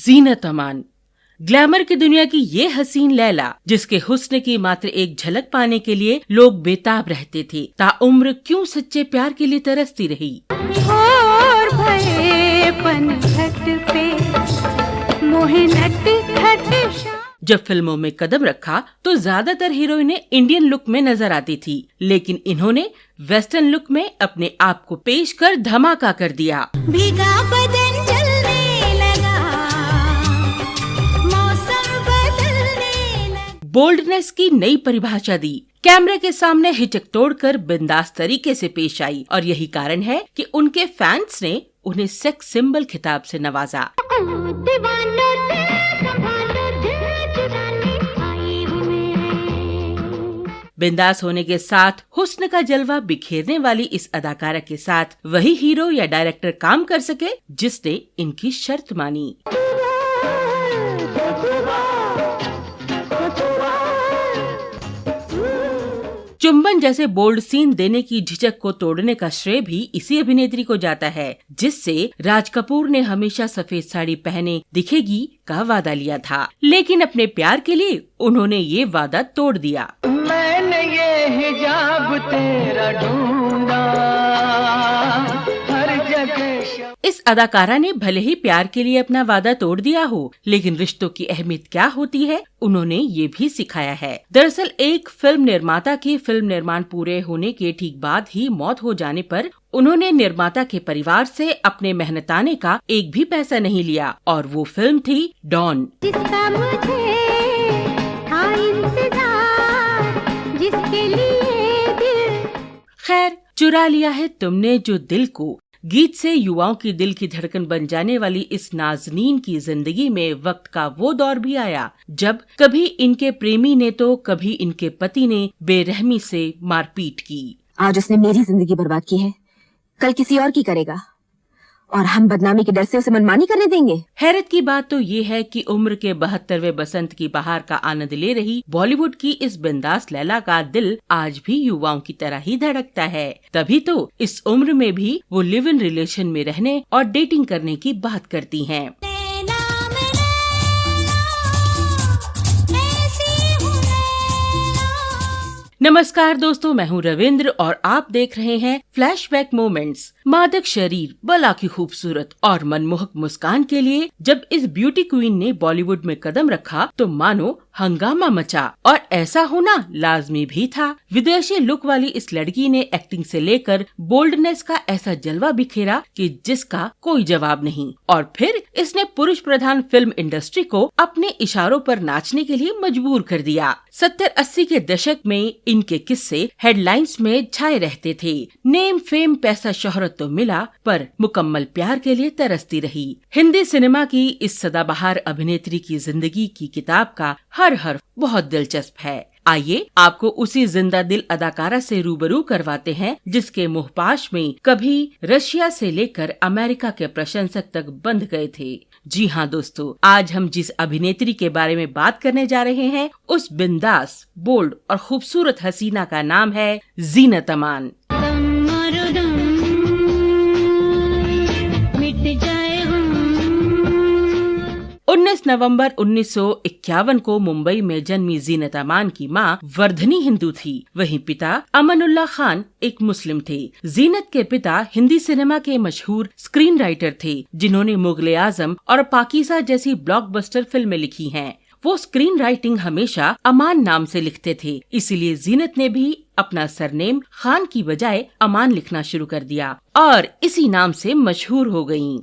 Zeenat Aman, glamour की दुनिया की ये हसीन लैला जिसके हुस्न की मात्र एक झलक पाने के लिए लोग बेताब रहते थे, ताउम्र क्यों सच्चे प्यार के लिए तरसती रही। और भये पनघट पे मोहे नट खट जब फिल्मों में कदम रखा तो ज्यादातर हीरोइनें इंडियन लुक में नजर आती थी, लेकिन इन्होंने वेस्टर्न लुक में अपने आप को पेश कर धमाका कर दिया। भीगा बदन जलने लगा, मौसम बदलने लगा। बोल्डनेस की नई परिभाषा दी, कैमरे के सामने हिचक तोड़कर बिंदास तरीके से पेश आई और यही कारण है कि उनके फैंस ने उन्हें सेक्स सिंबल खिताब से नवाजा। बिंदास होने के साथ हुस्न का जलवा बिखेरने वाली इस अदाकारा के साथ वही हीरो या डायरेक्टर काम कर सके जिसने इनकी शर्त मानी। चुंबन जैसे बोल्ड सीन देने की झिझक को तोड़ने का श्रेय भी इसी अभिनेत्री को जाता है, जिससे राज कपूर ने हमेशा सफेद साड़ी पहने दिखेगी का वादा लिया था, लेकिन अपने प्यार के लिए उन्होंने ये वादा तोड़ दिया। मैंने ये हिजाब तेरा ढूंढा हर जगह। इस अदाकारा ने भले ही प्यार के लिए अपना वादा तोड़ दिया हो, लेकिन रिश्तों की अहमियत क्या होती है उन्होंने ये भी सिखाया है। दरअसल एक फिल्म निर्माता की फिल्म निर्माण पूरे होने के ठीक बाद ही मौत हो जाने पर उन्होंने निर्माता के परिवार से अपने मेहनताने का एक भी पैसा नहीं लिया और वो फिल्म थी डॉन। जिसका मुझे था इंतजार, जिसके लिए दिल। खैर, चुरा लिया है तुमने जो दिल को गीत से युवाओं की दिल की धड़कन बन जाने वाली इस नाज़नीन की जिंदगी में वक्त का वो दौर भी आया जब कभी इनके प्रेमी ने तो कभी इनके पति ने बेरहमी से मारपीट की। आज उसने मेरी जिंदगी बर्बाद की है, कल किसी और की करेगा और हम बदनामी के डर से उसे मनमानी करने देंगे। हैरत की बात तो ये है कि उम्र के 72वें बसंत की बहार का आनंद ले रही बॉलीवुड की इस बिंदास लैला का दिल आज भी युवाओं की तरह ही धड़कता है। तभी तो इस उम्र में भी वो लिव इन रिलेशन में रहने और डेटिंग करने की बात करती हैं। नमस्कार दोस्तों, मैं हूँ रविंद्र और आप देख रहे हैं फ्लैशबैक मोमेंट्स। मादक शरीर, बला की खूबसूरत और मनमोहक मुस्कान के लिए जब इस ब्यूटी क्वीन ने बॉलीवुड में कदम रखा तो मानो हंगामा मचा और ऐसा होना लाजमी भी था। विदेशी लुक वाली इस लड़की ने एक्टिंग से लेकर बोल्डनेस का ऐसा जलवा बिखेरा कि जिसका कोई जवाब नहीं, और फिर इसने पुरुष प्रधान फिल्म इंडस्ट्री को अपने इशारों पर नाचने के लिए मजबूर कर दिया। 70-80 के दशक में इनके किस्से हेडलाइंस में छाए रहते थे। नेम फेम पैसा शोहरत तो मिला पर मुकम्मल प्यार के लिए तरसती रही। हिंदी सिनेमा की इस सदाबहार अभिनेत्री की जिंदगी की किताब का हर हर्फ बहुत दिलचस्प है। आइए आपको उसी जिंदा दिल अदाकारा से रूबरू करवाते हैं जिसके मुहपाश में कभी रशिया से लेकर अमेरिका के प्रशंसक तक बंध गए थे। जी हाँ दोस्तों, आज हम जिस अभिनेत्री के बारे में बात करने जा रहे हैं उस बिंदास, बोल्ड और खूबसूरत हसीना का नाम है जीनत अमान। 19 नवंबर 1951 को मुंबई में जन्मी जीनत अमान की मां वर्धनी हिंदू थी, वहीं पिता अमनुल्लाह खान एक मुस्लिम थे। जीनत के पिता हिंदी सिनेमा के मशहूर स्क्रीन राइटर थे जिन्होंने मुगले आजम और पाकीज़ा जैसी ब्लॉकबस्टर फिल्में लिखी हैं। वो स्क्रीन राइटिंग हमेशा अमान नाम से लिखते थे, इसीलिए जीनत ने भी अपना सरनेम खान की बजाय अमान लिखना शुरू कर दिया और इसी नाम से मशहूर हो गयीं।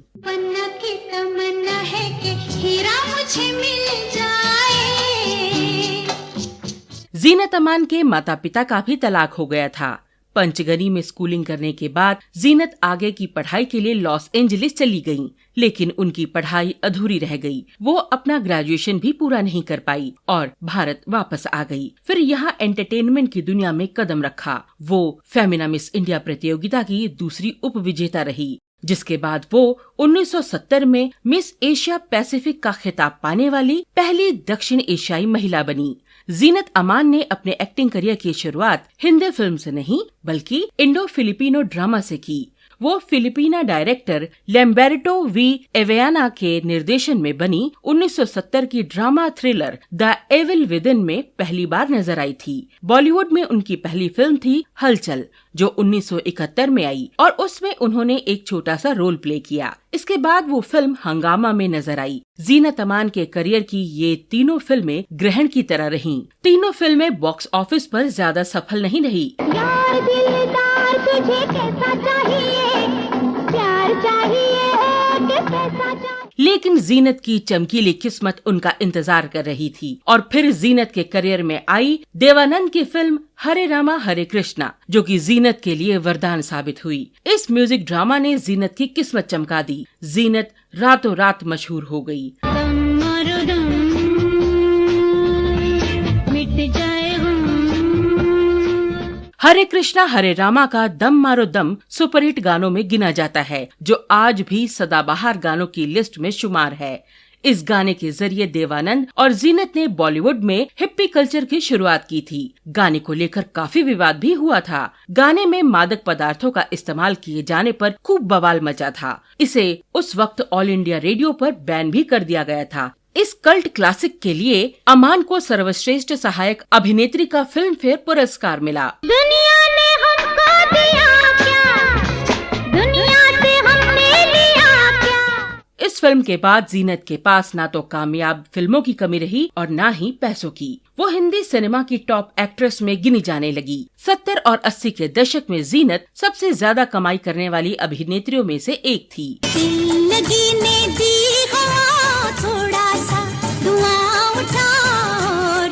जीनत अमान के माता पिता का भी तलाक हो गया था। पंचगनी में स्कूलिंग करने के बाद जीनत आगे की पढ़ाई के लिए लॉस एंजलिस चली गईं, लेकिन उनकी पढ़ाई अधूरी रह गई। वो अपना ग्रेजुएशन भी पूरा नहीं कर पाई और भारत वापस आ गई। फिर यहाँ एंटरटेनमेंट की दुनिया में कदम रखा। वो फेमिना मिस इंडिया प्रतियोगिता की दूसरी उप विजेता रही, जिसके बाद वो 1970 में मिस एशिया पैसिफिक का खिताब पाने वाली पहली दक्षिण एशियाई महिला बनी। जीनत अमान ने अपने एक्टिंग करियर की शुरुआत हिंदी फिल्म से नहीं बल्कि इंडो फिलिपिनो ड्रामा से की। वो फिलिपीना डायरेक्टर लैम्बेर्टो वी एवेयाना के निर्देशन में बनी 1970 की drama thriller the evil within में पहली बार नजर आई थी। बॉलीवुड में उनकी पहली फिल्म थी हलचल, जो 1971 में आई और उसमें उन्होंने एक छोटा सा रोल प्ले किया। इसके बाद वो फिल्म हंगामा में नजर आई। जीनत अमान के करियर की ये तीनों फिल्में ग्रहण की तरह रहीं। तीनों फिल्में बॉक्स ऑफिस पर ज्यादा सफल नहीं रही। यार दिलदार तुझे कैसा चाहिए, प्यार चाहिए कि पैसा चाहिए। लेकिन जीनत की चमकीली किस्मत उनका इंतजार कर रही थी और फिर जीनत के करियर में आई देवानंद की फिल्म हरे रामा हरे कृष्णा, जो कि जीनत के लिए वरदान साबित हुई। इस म्यूजिक ड्रामा ने जीनत की किस्मत चमका दी। जीनत रातों रात मशहूर हो गई। दम मारो दम, मिट जाए हम। हरे कृष्णा हरे रामा का दम मारो दम सुपरहिट गानों में गिना जाता है, जो आज भी सदाबहार गानों की लिस्ट में शुमार है। इस गाने के जरिए देवानंद और जीनत ने बॉलीवुड में हिप्पी कल्चर की शुरुआत की थी। गाने को लेकर काफी विवाद भी हुआ था। गाने में मादक पदार्थों का इस्तेमाल किए जाने पर खूब बवाल मचा था। इसे उस वक्त ऑल इंडिया रेडियो पर बैन भी कर दिया गया था। इस कल्ट क्लासिक के लिए अमान को सर्वश्रेष्ठ सहायक अभिनेत्री का फिल्म फेयर पुरस्कार मिला। दुनिया ने हमको दिया क्या, दुनिया से हमने लिया क्या। इस फिल्म के बाद जीनत के पास ना तो कामयाब फिल्मों की कमी रही और ना ही पैसों की। वो हिंदी सिनेमा की टॉप एक्ट्रेस में गिनी जाने लगी। 70 और 80 के दशक में जीनत सबसे ज्यादा कमाई करने वाली अभिनेत्रियों में से एक थी। जिंदगी ने दी हो थोड़ा सा धुआं उठा और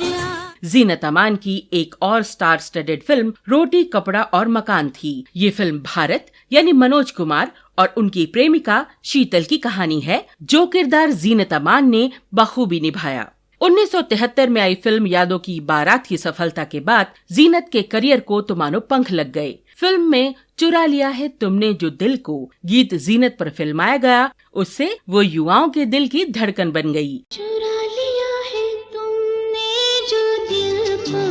जीनत अमान की एक और स्टार स्टडेड फिल्म रोटी कपड़ा और मकान थी। ये फिल्म भारत यानी मनोज कुमार और उनकी प्रेमिका शीतल की कहानी है, जो किरदार जीनत अमान ने बखूबी निभाया। 1973 में आई फिल्म यादों की बारात की सफलता के बाद जीनत के करियर को तो मानो पंख लग गए। फिल्म में चुरा लिया है तुमने जो दिल को गीत जीनत पर फिल्माया गया, उससे वो युवाओं के दिल की धड़कन बन गई। चुरा लिया है तुमने जो दिल को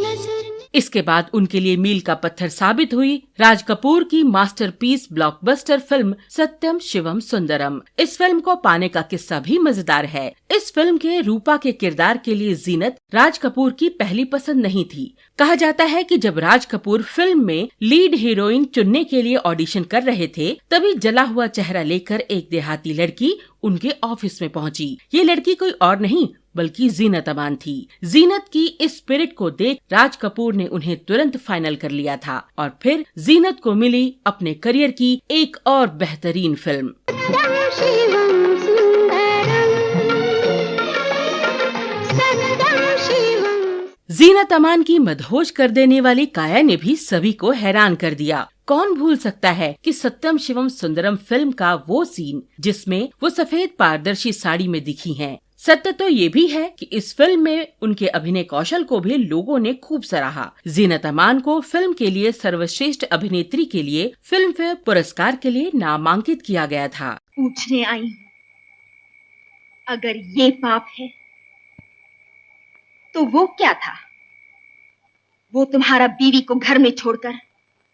नजर। इसके बाद उनके लिए मील का पत्थर साबित हुई राज कपूर की मास्टरपीस ब्लॉकबस्टर फिल्म सत्यम शिवम सुंदरम। इस फिल्म को पाने का किस्सा भी मजेदार है। इस फिल्म के रूपा के किरदार के लिए जीनत राज कपूर की पहली पसंद नहीं थी। कहा जाता है कि जब राज कपूर फिल्म में लीड हीरोइन चुनने के लिए ऑडिशन कर रहे थे, तभी जला हुआ चेहरा लेकर एक देहाती लड़की उनके ऑफिस में पहुंची। ये लड़की कोई और नहीं बल्कि जीनत अमान थी। जीनत की इस स्पिरिट को देख राज कपूर ने उन्हें तुरंत फाइनल कर लिया था और फिर जीनत को मिली अपने करियर की एक और बेहतरीन फिल्म। सत्यम शिवम सुंदरम, सत्यम शिवम। जीनत अमान की मदहोश कर देने वाली काया ने भी सभी को हैरान कर दिया। कौन भूल सकता है कि सत्यम शिवम सुंदरम फिल्म का वो सीन जिसमें वो सफेद पारदर्शी साड़ी में दिखी हैं। सत्य तो ये भी है कि इस फिल्म में उनके अभिनय कौशल को भी लोगों ने खूब सराहा। जीनत अमान को फिल्म के लिए सर्वश्रेष्ठ अभिनेत्री के लिए फिल्म फेयर पुरस्कार के लिए नामांकित किया गया था। पूछने आई हूं, अगर ये पाप है तो वो क्या था? वो तुम्हारा बीवी को घर में छोड़कर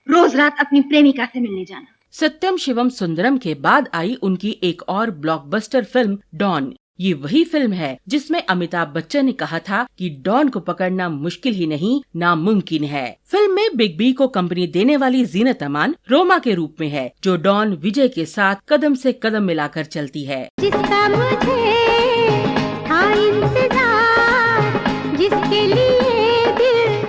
रोज रात अपनी प्रेमिका से मिलने जाना। सत्यम शिवम सुंदरम के बाद आई उनकी एक और ब्लॉकबस्टर फिल्म डॉन। ये वही फिल्म है जिसमें अमिताभ बच्चन ने कहा था कि डॉन को पकड़ना मुश्किल ही नहीं नामुमकिन है। फिल्म में बिग बी को कंपनी देने वाली जीनत अमान रोमा के रूप में है, जो डॉन विजय के साथ कदम से कदम मिलाकर चलती है। जिसका मुझे था इंतजार, जिसके लिए दिल।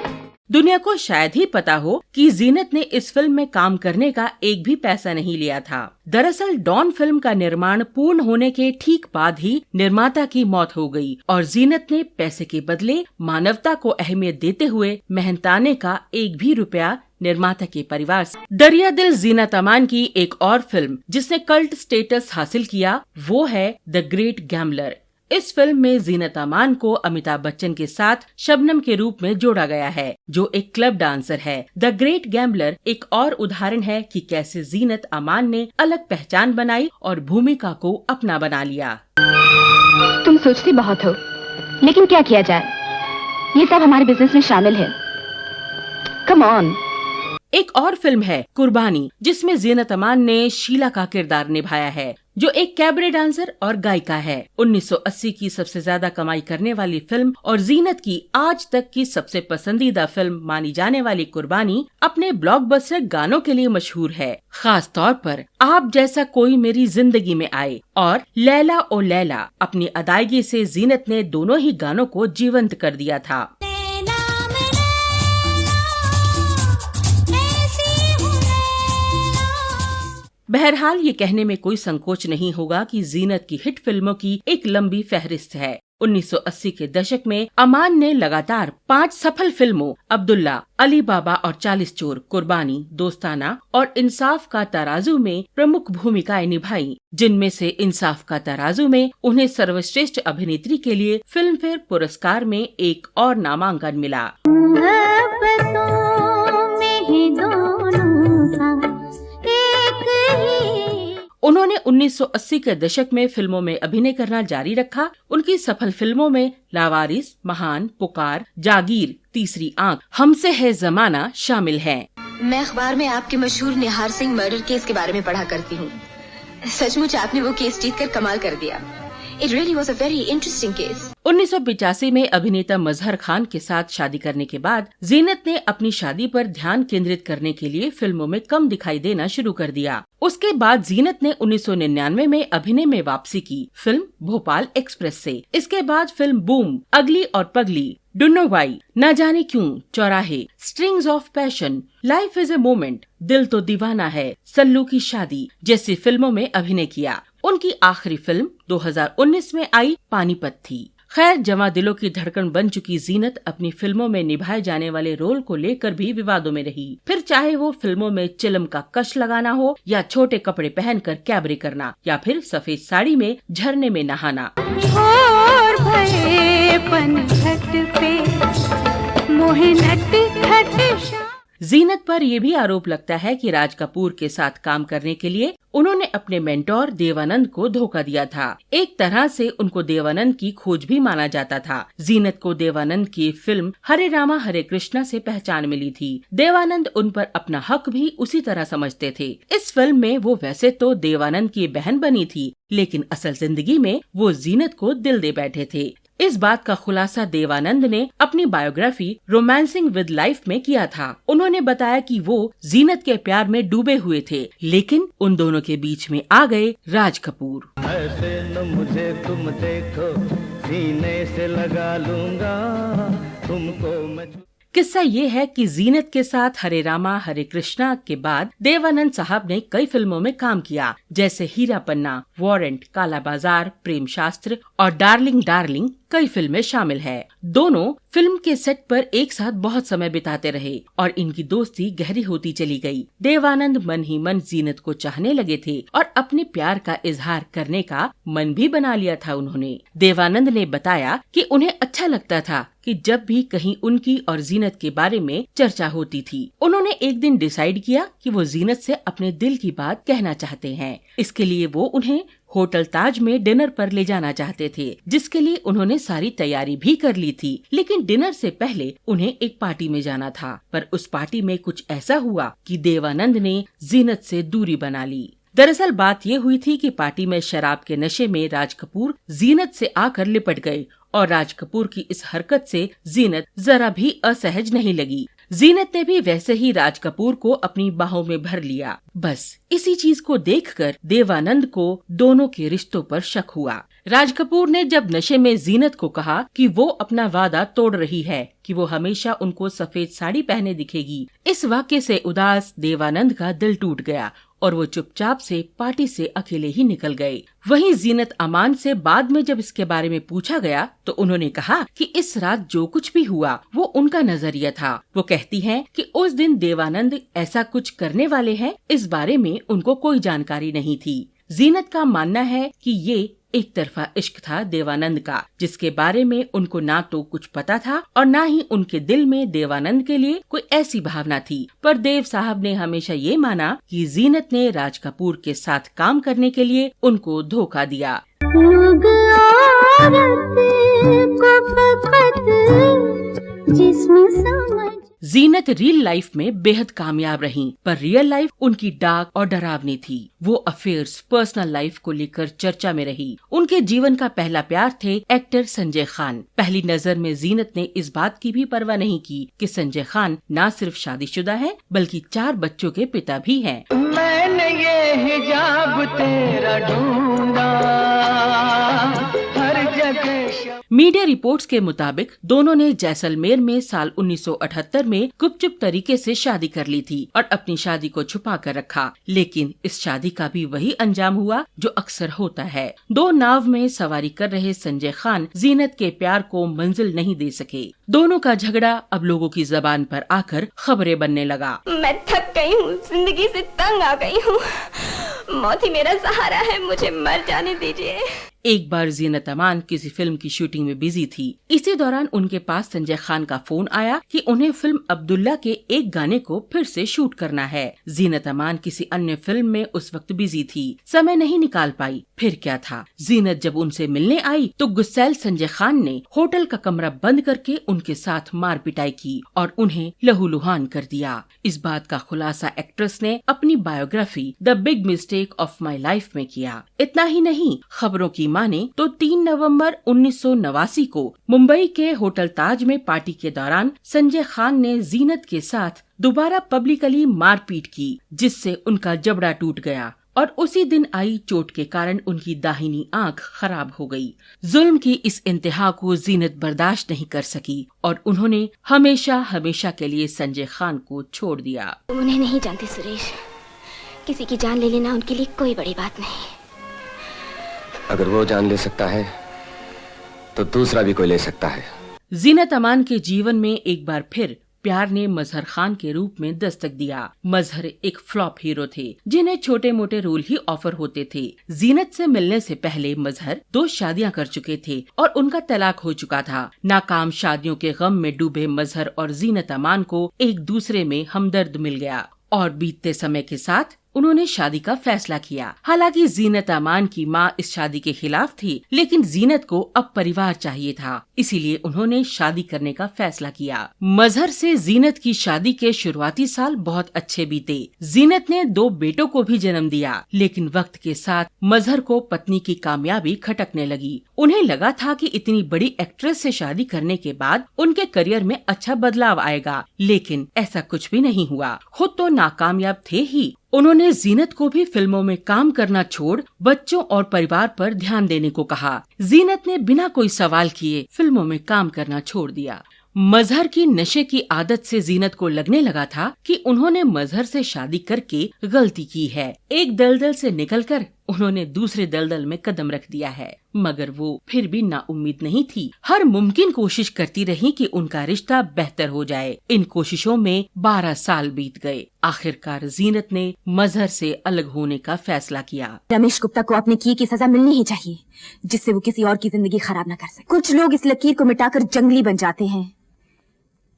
दुनिया को शायद ही पता हो कि जीनत ने इस फिल्म में काम करने का एक भी पैसा नहीं लिया था। दरअसल डॉन फिल्म का निर्माण पूर्ण होने के ठीक बाद ही निर्माता की मौत हो गई और जीनत ने पैसे के बदले मानवता को अहमियत देते हुए मेहनताने का एक भी रुपया निर्माता के परिवार से। दरिया दिल जीनत अमान की एक और फिल्म जिसने कल्ट स्टेटस हासिल किया वो है द ग्रेट गैम्बलर। इस फिल्म में जीनत अमान को अमिताभ बच्चन के साथ शबनम के रूप में जोड़ा गया है, जो एक क्लब डांसर है। द ग्रेट गैम्बलर एक और उदाहरण है कि कैसे जीनत अमान ने अलग पहचान बनाई और भूमिका को अपना बना लिया। तुम सोचती बहुत हो, लेकिन क्या किया जाए, ये सब हमारे बिजनेस में शामिल है। Come on. एक और फिल्म है कुर्बानी, जिसमें जीनत अमान ने शीला का किरदार निभाया है, जो एक कैबरे डांसर और गायिका है। 1980 की सबसे ज्यादा कमाई करने वाली फिल्म और जीनत की आज तक की सबसे पसंदीदा फिल्म मानी जाने वाली कुर्बानी अपने ब्लॉकबस्टर गानों के लिए मशहूर है। खास तौर पर आप जैसा कोई मेरी जिंदगी में आए और लैला ओ लैला अपनी अदायगी से जीनत ने दोनों ही गानों को जीवंत कर दिया था। बहरहाल ये कहने में कोई संकोच नहीं होगा कि जीनत की हिट फिल्मों की एक लंबी फहरिस्त है। 1980 के दशक में अमान ने लगातार 5 सफल फिल्मों अब्दुल्ला, अली बाबा और 40 चोर, कुर्बानी, दोस्ताना और इंसाफ का तराजू में प्रमुख भूमिकाएं निभाई, जिनमें से इंसाफ का तराजू में उन्हें सर्वश्रेष्ठ अभिनेत्री के लिए फिल्म फेयर पुरस्कार में एक और नामांकन मिला। उन्होंने 1980 के दशक में फिल्मों में अभिनय करना जारी रखा। उनकी सफल फिल्मों में लावारिस, महान, पुकार, जागीर, तीसरी आंख, हमसे है जमाना शामिल हैं। मैं अखबार में आपके मशहूर निहार सिंह मर्डर केस के बारे में पढ़ा करती हूँ। सचमुच आपने वो केस जीत कर कमाल कर दिया। It really was a very interesting case. 1985 में अभिनेता मजहर खान के साथ शादी करने के बाद जीनत ने अपनी शादी पर ध्यान केंद्रित करने के लिए फिल्मों में कम दिखाई देना शुरू कर दिया। उसके बाद जीनत ने 1999 में अभिनय में वापसी की, फिल्म भोपाल एक्सप्रेस से। इसके बाद फिल्म बूम, अगली और पगली, डुन्नो वाई, न जाने क्यों, चौराहे, strings of passion, life is a moment, दिल तो दीवाना है, सल्लू की शादी जैसी फिल्मों में अभिनय किया। उनकी आखिरी फिल्म 2019 में आई पानीपत थी। खैर, जवां दिलों की धड़कन बन चुकी जीनत अपनी फिल्मों में निभाए जाने वाले रोल को लेकर भी विवादों में रही। फिर चाहे वो फिल्मों में चिलम का कश लगाना हो, या छोटे कपड़े पहनकर कैबरे करना, या फिर सफेद साड़ी में झरने में नहाना। और भये पनघट पे मोहे नट जीनत पर यह भी आरोप लगता है कि राज कपूर के साथ काम करने के लिए उन्होंने अपने मेंटोर देवानंद को धोखा दिया था। एक तरह से उनको देवानंद की खोज भी माना जाता था। जीनत को देवानंद की फिल्म हरे रामा हरे कृष्णा से पहचान मिली थी। देवानंद उन पर अपना हक भी उसी तरह समझते थे। इस फिल्म में वो वैसे तो देवानंद की बहन बनी थी, लेकिन असल जिंदगी में वो जीनत को दिल दे बैठे थे। इस बात का खुलासा देवानंद ने अपनी बायोग्राफी रोमांसिंग विद लाइफ में किया था। उन्होंने बताया कि वो जीनत के प्यार में डूबे हुए थे, लेकिन उन दोनों के बीच में आ गए राज कपूर। ऐसे न मुझे तुम देखो, सीने से लगा लूंगा तुमको मैं। किस्सा ये है कि जीनत के साथ हरे रामा हरे कृष्णा के बाद देवानंद साहब ने कई फिल्मों में काम किया, जैसे हीरा पन्ना, वारंट, काला बाजार, प्रेम शास्त्र और डार्लिंग डार्लिंग कई फिल्में शामिल है। दोनों फिल्म के सेट पर एक साथ बहुत समय बिताते रहे और इनकी दोस्ती गहरी होती चली गई। देवानंद मन ही मन जीनत को चाहने लगे थे और अपने प्यार का इजहार करने का मन भी बना लिया था उन्होंने। देवानंद ने बताया कि उन्हें अच्छा लगता था कि जब भी कहीं उनकी और जीनत के बारे में चर्चा होती थी। उन्होंने एक दिन डिसाइड किया कि वो जीनत से अपने दिल की बात कहना चाहते हैं। इसके लिए वो उन्हें होटल ताज में डिनर पर ले जाना चाहते थे, जिसके लिए उन्होंने सारी तैयारी भी कर ली थी। लेकिन डिनर से पहले उन्हें एक पार्टी में जाना था, पर उस पार्टी में कुछ ऐसा हुआ कि देवानंद ने जीनत से दूरी बना ली। दरअसल बात ये हुई थी कि पार्टी में शराब के नशे में राज कपूर जीनत से आकर लिपट गए और राज कपूर की इस हरकत से जीनत जरा भी असहज नहीं लगी। जीनत ने भी वैसे ही राज कपूर को अपनी बाहों में भर लिया। बस इसी चीज को देखकर देवानंद को दोनों के रिश्तों पर शक हुआ। राज कपूर ने जब नशे में जीनत को कहा कि वो अपना वादा तोड़ रही है कि वो हमेशा उनको सफेद साड़ी पहने दिखेगी, इस वाक्य से उदास देवानंद का दिल टूट गया और वो चुपचाप से पार्टी से अकेले ही निकल गए। वहीं जीनत अमान से बाद में जब इसके बारे में पूछा गया तो उन्होंने कहा कि इस रात जो कुछ भी हुआ वो उनका नजरिया था। वो कहती हैं कि उस दिन देवानंद ऐसा कुछ करने वाले हैं, इस बारे में उनको कोई जानकारी नहीं थी। जीनत का मानना है कि ये एक तरफा इश्क था देवानंद का, जिसके बारे में उनको ना तो कुछ पता था और ना ही उनके दिल में देवानंद के लिए कोई ऐसी भावना थी। पर देव साहब ने हमेशा ये माना कि जीनत ने राज कपूर के साथ काम करने के लिए उनको धोखा दिया। जीनत रियल लाइफ में बेहद कामयाब रहीं, पर रियल लाइफ उनकी डार्क और डरावनी थी। वो अफेयर्स, पर्सनल लाइफ को लेकर चर्चा में रही। उनके जीवन का पहला प्यार थे एक्टर संजय खान। पहली नजर में जीनत ने इस बात की भी परवाह नहीं की कि संजय खान न सिर्फ शादीशुदा है बल्कि 4 बच्चों के पिता भी हैं। मैंने ये हिजाब तेरा ढूंढा हर जगह। मीडिया रिपोर्ट्स के मुताबिक दोनों ने जैसलमेर में साल 1978 में गुपचुप तरीके से शादी कर ली थी और अपनी शादी को छुपा कर रखा। लेकिन इस शादी का भी वही अंजाम हुआ जो अक्सर होता है। 2 नाव में सवारी कर रहे संजय खान जीनत के प्यार को मंजिल नहीं दे सके। दोनों का झगड़ा अब लोगों की जबान पर आकर खबरें बनने लगा। मैं थक गई हूँ, जिंदगी से तंग आ गई हूँ। मौत ही मेरा सहारा है, मुझे मर जाने दीजिए। एक बार जीनत अमान किसी फिल्म की शूटिंग में बिजी थी। इसी दौरान उनके पास संजय खान का फोन आया कि उन्हें फिल्म अब्दुल्ला के एक गाने को फिर से शूट करना है। जीनत अमान किसी अन्य फिल्म में उस वक्त बिजी थी, समय नहीं निकाल पाई। फिर क्या था, जीनत जब उनसे मिलने आई तो गुस्सैल संजय खान ने होटल का कमरा बंद करके उनके साथ मार पिटाई की और उन्हें लहूलुहान कर दिया। इस बात का खुलासा एक्ट्रेस ने अपनी biography the big mistake of my life में किया। इतना ही नहीं, खबरों की माने तो 3 नवंबर 1989 को मुंबई के होटल ताज में पार्टी के दौरान संजय खान ने जीनत के साथ दोबारा पब्लिकली मारपीट की, जिससे उनका जबड़ा टूट गया और उसी दिन आई चोट के कारण उनकी दाहिनी आंख खराब हो गई। जुल्म की इस इंतहा को जीनत बर्दाश्त नहीं कर सकी और उन्होंने हमेशा हमेशा के लिए संजय खान को छोड़ दिया। तुम उन्हें नहीं जानते सुरेश, किसी की जान ले लेना उनके लिए कोई बड़ी बात नहीं। अगर वो जान ले सकता है तो दूसरा भी कोई ले सकता है। जीनत अमान के जीवन में एक बार फिर प्यार ने मजहर खान के रूप में दस्तक दिया। मजहर एक फ्लॉप हीरो थे जिन्हें छोटे मोटे रोल ही ऑफर होते थे। जीनत से मिलने से पहले मजहर 2 शादियां कर चुके थे और उनका तलाक हो चुका था। नाकाम शादियों के गम में डूबे मजहर और जीनत अमान को एक दूसरे में हमदर्द मिल गया और बीतते समय के साथ उन्होंने शादी का फैसला किया। हालांकि जीनत अमान की मां इस शादी के खिलाफ थी, लेकिन जीनत को अब परिवार चाहिए था, इसीलिए उन्होंने शादी करने का फैसला किया। मजहर से जीनत की शादी के शुरुआती साल बहुत अच्छे बीते। जीनत ने 2 बेटों को भी जन्म दिया, लेकिन वक्त के साथ मजहर को पत्नी की कामयाबी खटकने लगी। उन्हें लगा था कि इतनी बड़ी एक्ट्रेस से शादी करने के बाद उनके करियर में अच्छा बदलाव आएगा, लेकिन ऐसा कुछ भी नहीं हुआ। खुद तो नाकामयाब थे ही, उन्होंने जीनत को भी फिल्मों में काम करना छोड़ बच्चों और परिवार पर ध्यान देने को कहा। जीनत ने बिना कोई सवाल किए फिल्मों में काम करना छोड़ दिया। मजहर की नशे की आदत से जीनत को लगने लगा था कि उन्होंने मजहर से शादी करके गलती की है। एक दलदल से निकलकर उन्होंने दूसरे दलदल में कदम रख दिया है, मगर वो फिर भी नाउम्मीद नहीं थी। हर मुमकिन कोशिश करती रही कि उनका रिश्ता बेहतर हो जाए। इन कोशिशों में 12 साल बीत गए। आखिरकार जीनत ने मजहर से अलग होने का फैसला किया। रमेश गुप्ता को अपने किए की सजा मिलनी ही चाहिए, जिससे वो किसी और की जिंदगी खराब न कर सके। कुछ लोग इस लकीर को मिटाकर जंगली बन जाते हैं।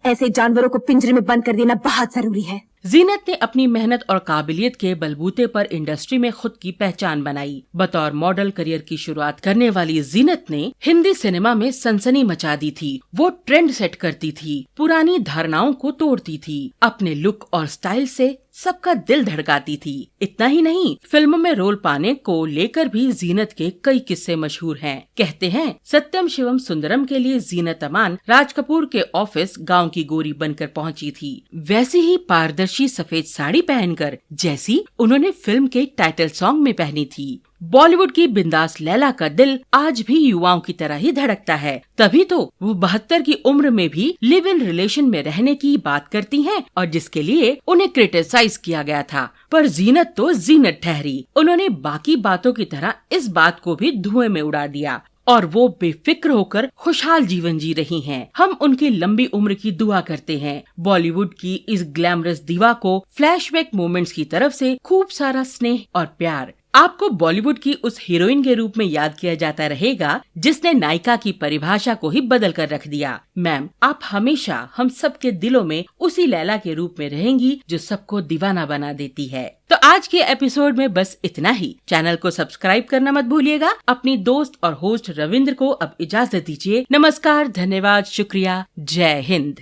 ऐसे जानवरों को पिंजरे में बंद कर देना बहुत जरूरी है। जीनत ने अपनी मेहनत और काबिलियत के बलबूते पर इंडस्ट्री में खुद की पहचान बनाई। बतौर मॉडल करियर की शुरुआत करने वाली जीनत ने हिंदी सिनेमा में सनसनी मचा दी थी। वो ट्रेंड सेट करती थी, पुरानी धारणाओं को तोड़ती थी, अपने लुक और स्टाइल से सबका दिल धड़काती थी। इतना ही नहीं, फिल्म में रोल पाने को लेकर भी जीनत के कई किस्से मशहूर हैं। कहते हैं सत्यम शिवम सुंदरम के लिए जीनत अमान राज कपूर के ऑफिस गांव की गोरी बनकर पहुंची थी, वैसी ही पारदर्शी सफेद साड़ी पहनकर जैसी उन्होंने फिल्म के टाइटल सॉन्ग में पहनी थी। बॉलीवुड की बिंदास लैला का दिल आज भी युवाओं की तरह ही धड़कता है। तभी तो वो 72 की उम्र में भी लिव इन रिलेशन में रहने की बात करती हैं, और जिसके लिए उन्हें क्रिटिसाइज किया गया था। पर जीनत तो जीनत ठहरी। उन्होंने बाकी बातों की तरह इस बात को भी धुएं में उड़ा दिया और वो बेफिक्र होकर खुशहाल जीवन जी रही हैं। हम उनकी लंबी उम्र की दुआ करते हैं। बॉलीवुड की इस ग्लैमरस दीवा को फ्लैशबैक मोमेंट्स की तरफ से खूब सारा स्नेह और प्यार। आपको बॉलीवुड की उस हीरोइन के रूप में याद किया जाता रहेगा जिसने नायिका की परिभाषा को ही बदल कर रख दिया। मैम, आप हमेशा हम सबके दिलों में उसी लैला के रूप में रहेंगी जो सबको दीवाना बना देती है। तो आज के एपिसोड में बस इतना ही। चैनल को सब्सक्राइब करना मत भूलिएगा। अपनी दोस्त और होस्ट रविंद्र को अब इजाजत दीजिए। नमस्कार, धन्यवाद, शुक्रिया, जय हिंद।